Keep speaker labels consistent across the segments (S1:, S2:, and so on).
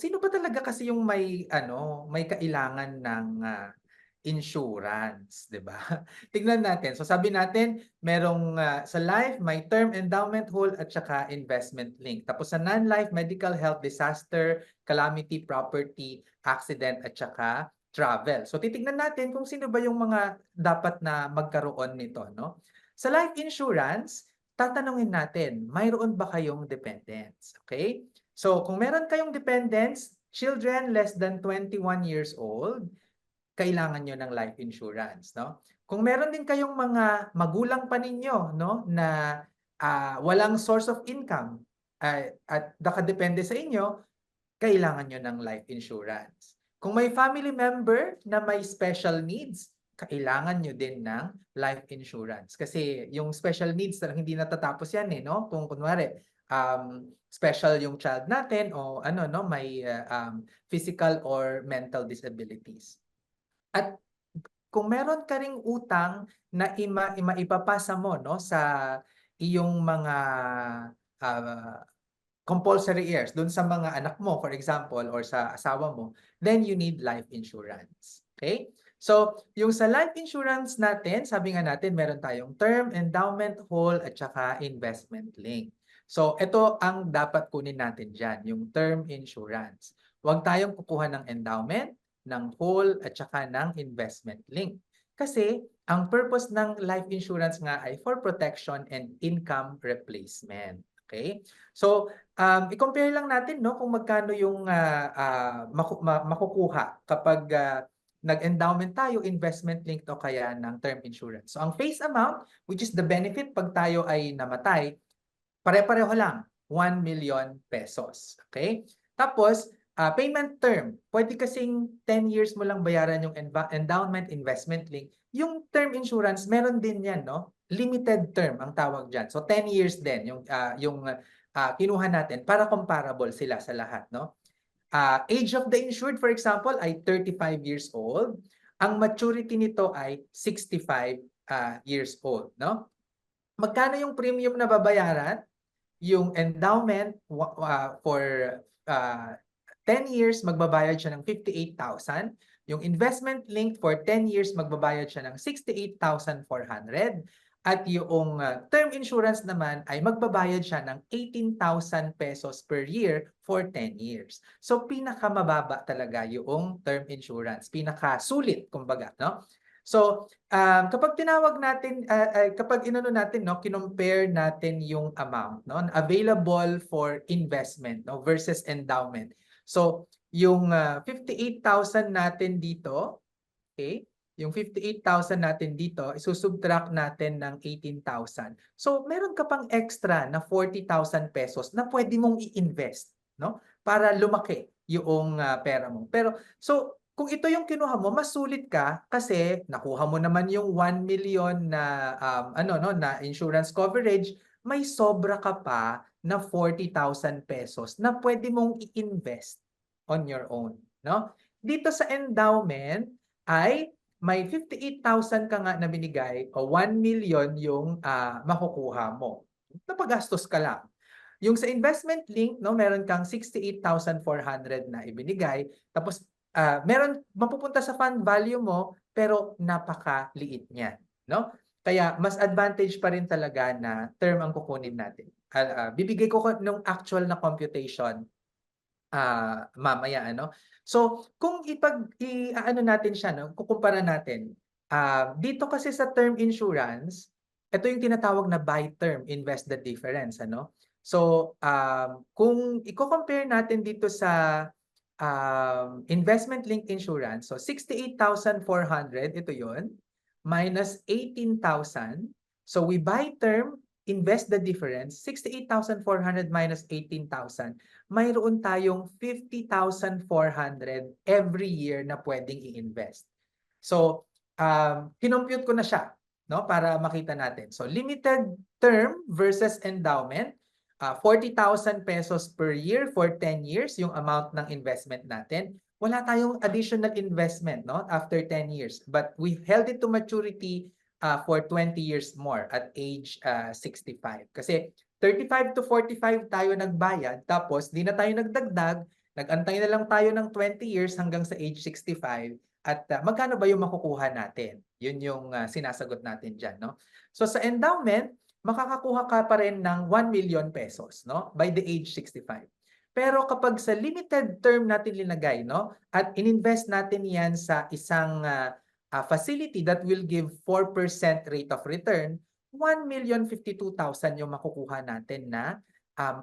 S1: sino ba talaga kasi yung may ano, may kailangan ng, insurance, 'di ba? Tignan natin. So sabi natin merong, sa life may term endowment whole at saka investment link. Tapos sa non-life, medical, health, disaster, calamity, property, accident at saka travel. So titignan natin kung sino ba yung mga dapat na magkaroon nito, 'no? Sa life insurance, tatanungin natin, mayroon ba kayong dependents? Okay? So kung meron kayong dependents, children less than 21 years old, kailangan niyo ng life insurance, 'no? Kung meron din kayong mga magulang pa ninyo, 'no, na, walang source of income, at nakadepende sa inyo, kailangan niyo ng life insurance. Kung may family member na may special needs, kailangan niyo din ng life insurance. Kasi yung special needs talagang hindi natatapos yan, eh, 'no? Kung kunwari, special yung child natin o ano 'no, may, physical or mental disabilities. At kung meron ka ring utang na maipapasa mo 'no, sa iyong mga, ah, compulsory heirs dun sa mga anak mo, for example, or sa asawa mo, then you need life insurance, okay? So, yung sa life insurance natin, sabi nga natin meron tayong term, endowment, whole, at saka investment link. So, ito ang dapat kunin natin diyan, yung term insurance. Huwag tayong kukuha ng endowment, ng whole, at saka ng investment link. Kasi, ang purpose ng life insurance nga ay for protection and income replacement. Okay? So, i-compare lang natin 'no kung magkano yung, makukuha kapag, nag-endowment tayo, investment linked o kaya ng term insurance. So, ang face amount, which is the benefit 'pag tayo ay namatay, pare-pareho lang, 1,000,000 pesos, okay? Tapos, payment term, puwede kasing 10 years mo lang bayaran yung endowment, investment link. Yung term insurance meron din 'yan 'no, limited term ang tawag diyan. So 10 years din yung kinuha natin para comparable sila sa lahat 'no. Age of the insured for example ay 35 years old, ang maturity nito ay 65 years old 'no. Magkano yung premium na babayaran? Yung endowment for, ah, 10 years magbabayad siya ng 58,000. Yung investment linked for 10 years magbabayad siya ng 68,400 at yung, term insurance naman ay magbabayad siya ng 18,000 pesos per year for 10 years. So pinakamababa talaga yung term insurance, pinakasulit kumbaga 'no. So, kapag tinawag natin, kapag inano natin 'no, kinompare natin yung amount 'no, available for investment 'no, versus endowment. So, yung, 58,000 natin dito, okay, yung 58,000 natin dito isu-subtract natin ng 18,000. So, meron ka pang extra na 40,000 pesos na puwede mong i-invest 'no, para lumaki yung, pera mo. Pero so kung ito yung kinuha mo, mas sulit ka kasi nakuha mo naman yung 1,000,000 na, ano 'no, na insurance coverage, may sobra ka pa na 40,000 pesos na puwede mong i-invest on your own 'no. Dito sa endowment ay may 58,000 ka nga na binigay o 1,000,000 yung, makukuha mo. Napagastos ka lang. Yung sa investment link 'no, meron kang 68,400 na ibinigay tapos meron mapupunta sa fund value mo, pero napakaliit niyan, 'no? Kaya mas advantage pa rin talaga na term ang kukunin natin. Bibigay ko nung actual na computation, mamaya ano. So, kung i-aano natin siya 'no, kukumpara natin, dito kasi sa term insurance, ito yung tinatawag na buy term, invest the difference ano. So, kung iko-compare natin dito sa investment linked insurance, so 68,400 ito yon minus 18,000. So we buy term, invest the difference, 68,400 minus 18,000. Mayroon tayong 50,400 every year na pwedeng i-invest. So, kinompute ko na siya, no, para makita natin. So, limited term versus endowment, 40,000 pesos per year for 10 years yung amount ng investment natin. Wala tayong additional investment no after 10 years, but we held it to maturity for 20 years more at age 65. Kasi 35 to 45 tayo nagbayad tapos di na tayo nagdagdag, Nag-antay na lang tayo ng 20 years hanggang sa age 65 at magkano ba yung makukuha natin? Yun yung sinasagot natin diyan, no? So sa endowment, makakakuha ka pa rin ng 1 million pesos, no? By the age 65. Pero kapag sa limited term natin linagay, no? At ininvest natin 'yan sa isang facility that will give 4% rate of return, 1,052,000 yung makukuha natin na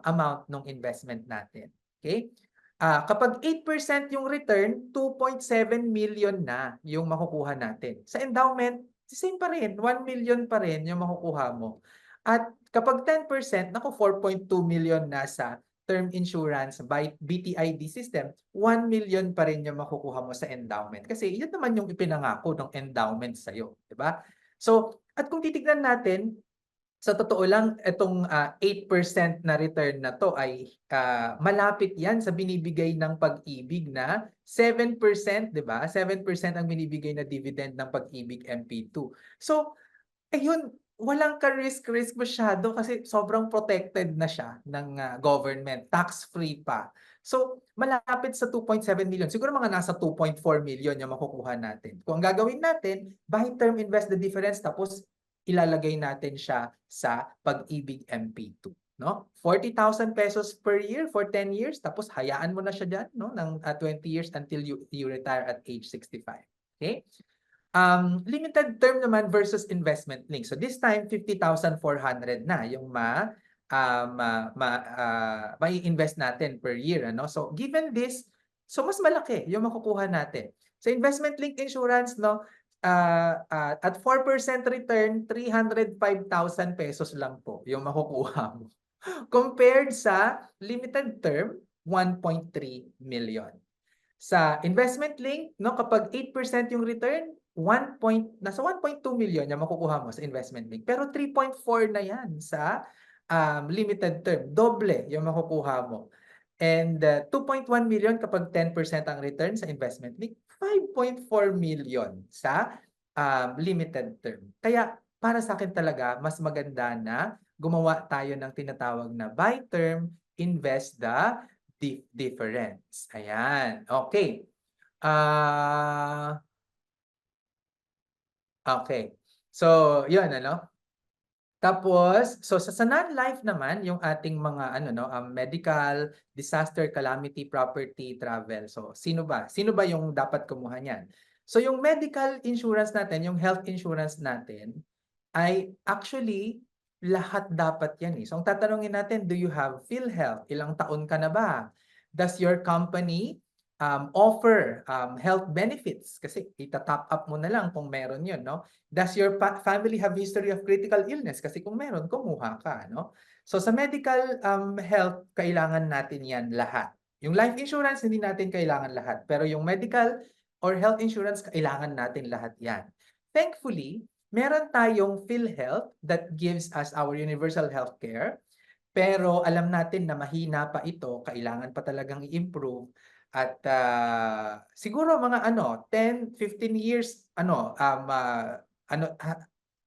S1: amount ng investment natin. Okay? Kapag 8% yung return, 2.7 million na yung makukuha natin. Sa endowment, same pa rin, 1 million pa rin yung makukuha mo. At kapag 10%, naku, 4.2 million na sa term insurance by BTID system, 1 million pa rin yung makukuha mo sa endowment. Kasi yun naman yung ipinangako ng endowment sa'yo. Diba? So, at kung titignan natin, sa totoo lang, itong 8% na return na to ay malapit yan sa binibigay ng Pag-ibig na 7%, di ba? 7% ang binibigay na dividend ng Pag-ibig MP2. So, ayun, walang ka-risk masyado kasi sobrang protected na siya ng government, tax-free pa. So, malapit sa 2.7 million. Siguro mga nasa 2.4 million yung makukuha natin. Kung ang gagawin natin, buy term, invest the difference, tapos ilalagay natin siya sa Pag-ibig MP2. No? 40,000 pesos per year for 10 years, tapos hayaan mo na siya dyan, no? Ng 20 years until you retire at age 65. Okay? Limited term naman versus investment link. So this time, 50,400 na yung mai-invest natin per year. Ano? So given this, so mas malaki yung makukuha natin. Sa investment link insurance, no, at 4% return, 305,000 pesos lang po yung makukuha mo. Compared sa limited term, 1.3 million. Sa investment link, no, kapag 8% yung return, nasa 1.2 million yung makukuha mo sa investment link. Pero 3.4 na yan sa limited term. Doble yung makukuha mo. And 2.1 million kapag 10% ang return sa investment link, 5.4 million sa limited term. Kaya para sa akin talaga, mas maganda na gumawa tayo ng tinatawag na buy term, invest the difference. Ayan. Okay. Okay. So, yun, ano? Tapos, so sa non-life naman, yung ating mga medical, disaster, calamity, property, travel. So, sino ba? Sino ba yung dapat kumuha niyan? So, yung medical insurance natin, yung health insurance natin, ay actually lahat dapat yan eh. So, ang tatanungin natin, do you have PhilHealth? Ilang taon ka na ba? Does your company offer health benefits? Kasi ita-top up mo na lang kung meron yun, no? Does your family have history of critical illness? Kasi kung meron, kumuha ka, no? So sa medical health, kailangan natin yan lahat. Yung life insurance, hindi natin kailangan lahat. Pero yung medical or health insurance, kailangan natin lahat yan. Thankfully, meron tayong PhilHealth that gives us our universal healthcare. Pero alam natin na mahina pa ito, kailangan pa talagang i-improve. At siguro mga 10, 15 years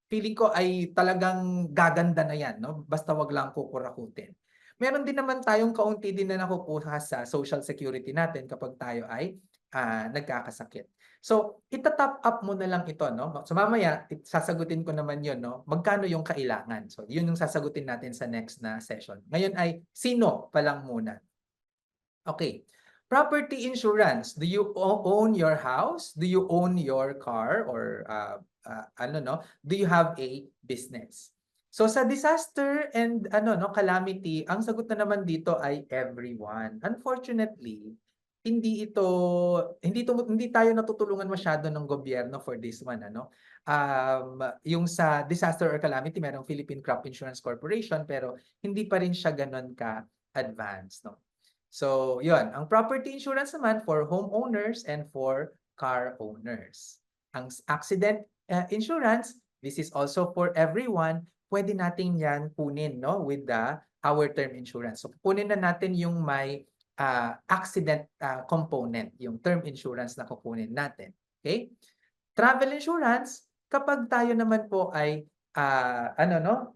S1: feeling ko ay talagang gaganda na 'yan, no? Basta wag lang kukurakutin. Meron din naman tayong kaunti din na nakukuha sa Social Security natin kapag tayo ay nagkakasakit. So, ita-top up mo na lang ito, no? So mamaya sasagutin ko naman 'yon, no? Magkano yung kailangan? So, 'yun yung sasagutin natin sa next na session. Ngayon ay sino pa lang muna. Okay. Property insurance. Do you own your house? Do you own your car or Do you have a business? So sa disaster and calamity, ang sagot na naman dito ay everyone. Unfortunately, hindi tayo natutulungan masyado ng gobyerno for this one, yung sa disaster or calamity, merong Philippine Crop Insurance Corporation pero hindi pa rin siya ganoon ka advanced, no? So, yun. Ang property insurance naman for homeowners and for car owners. Ang accident insurance, this is also for everyone. Pwede natin yan kunin, no, with our term insurance. So, kunin na natin yung may accident component, yung term insurance na kukunin natin. Okay? Travel insurance, kapag tayo naman po ay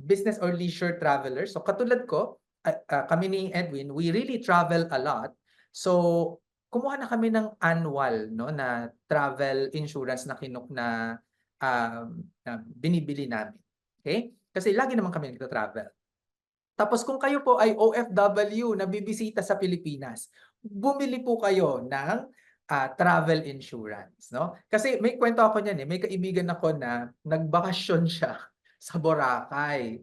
S1: business or leisure traveler. So, katulad ko, kami ni Edwin, we really travel a lot. So, kumuha na kami ng annual, no, na travel insurance na na binibili namin. Okay? Kasi lagi naman kami nagta-travel. Tapos kung kayo po ay OFW na bibisita sa Pilipinas, bumili po kayo ng travel insurance, no? Kasi may kwento ako niyan, may kaibigan ako na nagbakasyon siya sa Boracay.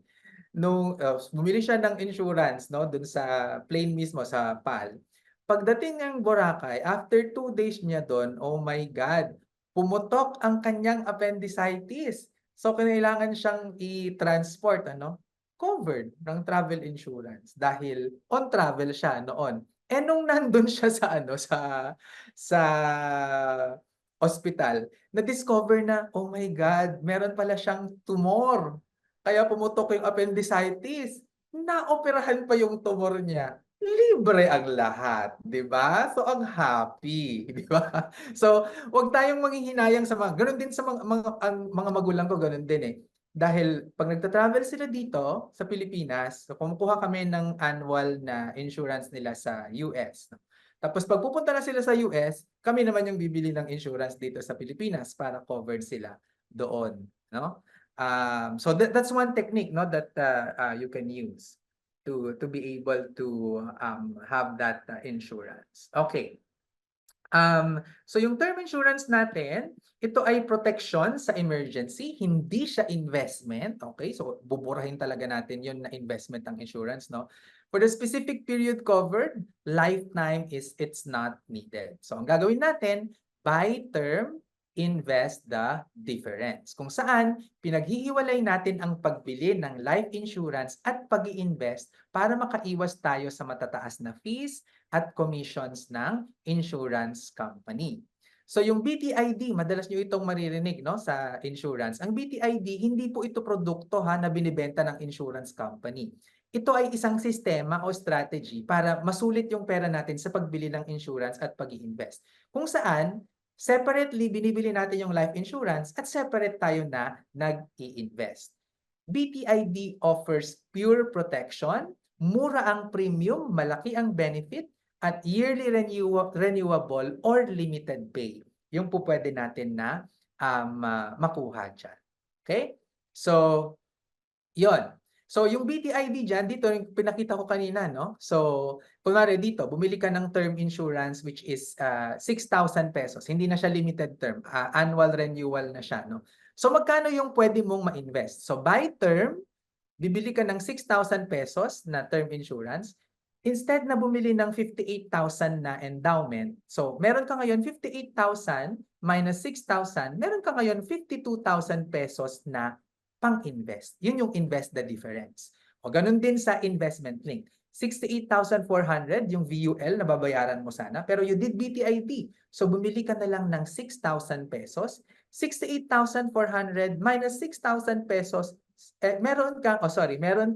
S1: Bumili siya ng insurance, no, dun sa plane mismo sa PAL. Pagdating ng Boracay, after 2 days niya dun, oh my God, pumutok ang kanyang appendicitis. So kailangan siyang i-transport, ano? Covered ng travel insurance dahil on travel siya noon. Nung nandun siya sa sa ospital, na-discover na, oh my God, meron pala siyang tumor. Kaya pumutok yung appendicitis. Naoperahan pa yung tumor niya. Libre ang lahat, 'di ba? So ang happy, 'di ba? So, 'wag tayong manghihinayang sa mga gano'n din sa ang mga magulang ko gano'n din eh. Dahil 'pag nagta-travel sila dito sa Pilipinas, so kumukuha kami ng annual na insurance nila sa US, no. Tapos 'pag pupunta na sila sa US, kami naman yung bibili ng insurance dito sa Pilipinas para covered sila doon, no? So that's one technique, no, that you can use to be able to have that insurance. Okay. So yung term insurance natin, ito ay protection sa emergency, hindi siya investment. Okay? So buburahin talaga natin yun na investment ng insurance, no? For the specific period covered, lifetime it's not needed. So ang gagawin natin, buy term, invest the difference. Kung saan pinaghihiwalay natin ang pagbili ng life insurance at pag-i-invest para makaiwas tayo sa matataas na fees at commissions ng insurance company. So yung BTID, madalas nyo itong maririnig, no, sa insurance. Ang BTID, hindi po ito produkto na binibenta ng insurance company. Ito ay isang sistema o strategy para masulit yung pera natin sa pagbili ng insurance at pag-i-invest. Kung saan, separately binibili natin yung life insurance at separate tayo na nag-i-invest. BTID offers pure protection, mura ang premium, malaki ang benefit, at yearly renewable or limited pay. Yung po pwede natin na makuha dyan. Okay? So, yon. So, yung BTID dyan, dito yung pinakita ko kanina, no? So, kunwari dito, bumili ka ng term insurance which is 6,000 pesos. Hindi na siya limited term. Annual renewal na siya, no? So, magkano yung pwede mong ma-invest? So, by term, bibili ka ng 6,000 pesos na term insurance. Instead na bumili ng 58,000 na endowment, so meron ka ngayon 58,000 minus 6,000, meron ka ngayon 52,000 pesos na pang-invest. Yun yung invest the difference. O ganun din sa investment link. 68,400 yung VUL na babayaran mo sana, pero you did BTID. So bumili ka na lang ng 6,000 pesos. 68,400 minus 6,000 pesos, meron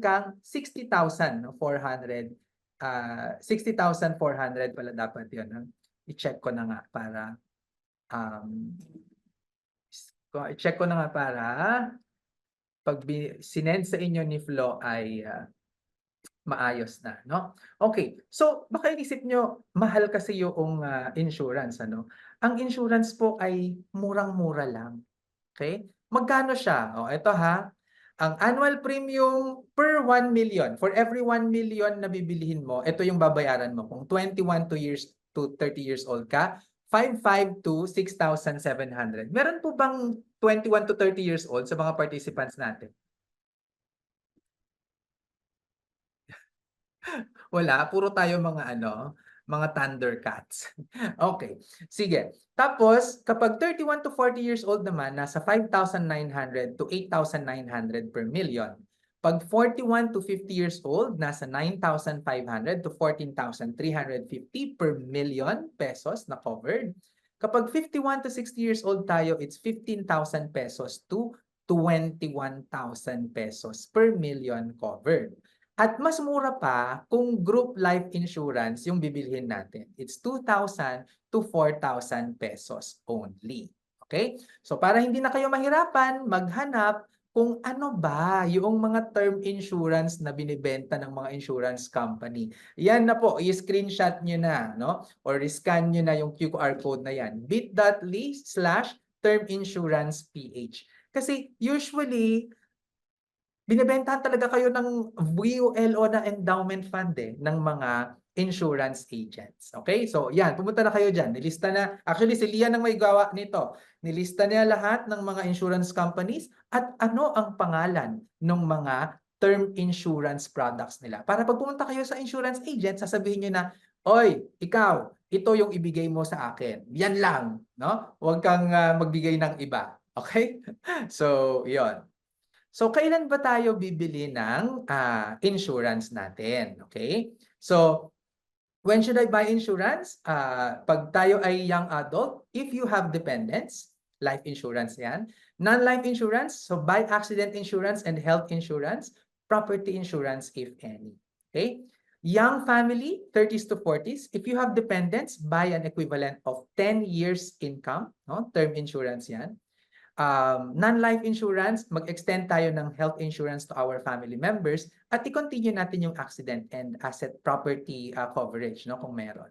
S1: kang 60,400. 60,400 pala dapat yun. I-check ko na nga para i-check ko na nga para pag sinend sa inyo ni Flo ay maayos na, no? Okay. So, baka inisip nyo, mahal kasi yung insurance, ano? Ang insurance po ay murang-mura lang. Okay? Magkano siya? O, ito ang annual premium per 1 million, for every 1 million na bibilihin mo, ito yung babayaran mo. Kung 21 to 30 years old ka, 5,500 to 6,700. Meron po bang 21 to 30 years old sa mga participants natin? Wala, puro tayo mga Thundercats. Okay, sige. Tapos, kapag 31 to 40 years old naman, nasa 5,900 to 8,900 per million. Pag 41 to 50 years old, nasa 9,500 to 14,350 per million pesos na covered. Kapag 51 to 60 years old tayo, it's 15,000 pesos to 21,000 pesos per million covered. At mas mura pa kung group life insurance yung bibilhin natin. It's 2,000 to 4,000 pesos only. Okay? So para hindi na kayo mahirapan maghanap, kung ano ba yung mga term insurance na binibenta ng mga insurance company. Yan na po, i-screenshot nyo na, no? Or scan nyo na yung QR code na yan. bit.ly/term insurance PH. Kasi usually, binebentahan talaga kayo ng VUL o na endowment fund ng mga insurance agents. Okay? So, yan. Pumunta na kayo dyan. Nilista na. Actually, si Lian ang may gawa nito. Nilista niya lahat ng mga insurance companies at ano ang pangalan ng mga term insurance products nila. Para pag pumunta kayo sa insurance agent, sasabihin niyo na, oy, ikaw, ito yung ibigay mo sa akin. Yan lang. No? Huwag kang magbigay ng iba. Okay? So, yon. So, kailan ba tayo bibili ng insurance natin? Okay? So, when should I buy insurance? Pag tayo ay young adult, if you have dependents, life insurance yan. Non-life insurance, so buy accident insurance and health insurance, property insurance if any. Okay? Young family, 30s to 40s, if you have dependents, buy an equivalent of 10 years income, no? Term insurance yan. Non-life insurance, mag-extend tayo ng health insurance to our family members at i-continue natin yung accident and asset property coverage, no, kung meron.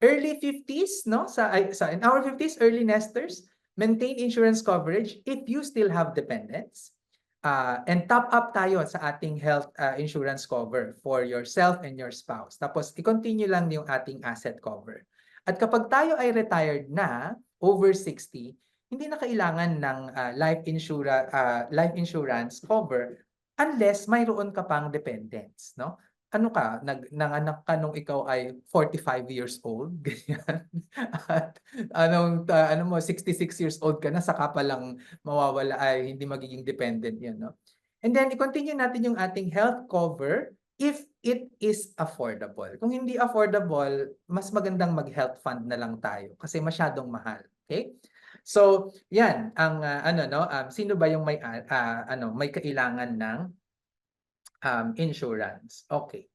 S1: Early 50s, no, in our 50s, early nesters, maintain insurance coverage if you still have dependents. And top up tayo sa ating health insurance cover for yourself and your spouse. Tapos, i-continue lang yung ating asset cover. At kapag tayo ay retired na, over 60, hindi na kailangan ng life insurance cover unless mayroon ka pang dependents, no? Ano ka, nanganak ka nung ikaw ay 45 years old, ganyan. At ano mo, 66 years old ka na, saka pa lang mawawala ay hindi magiging dependent 'yan, no? And then i-continue natin yung ating health cover if it is affordable. Kung hindi affordable, mas magandang mag-health fund na lang tayo kasi masyadong mahal, okay? So, 'yan ang sino ba yung may may kailangan ng insurance? Okay.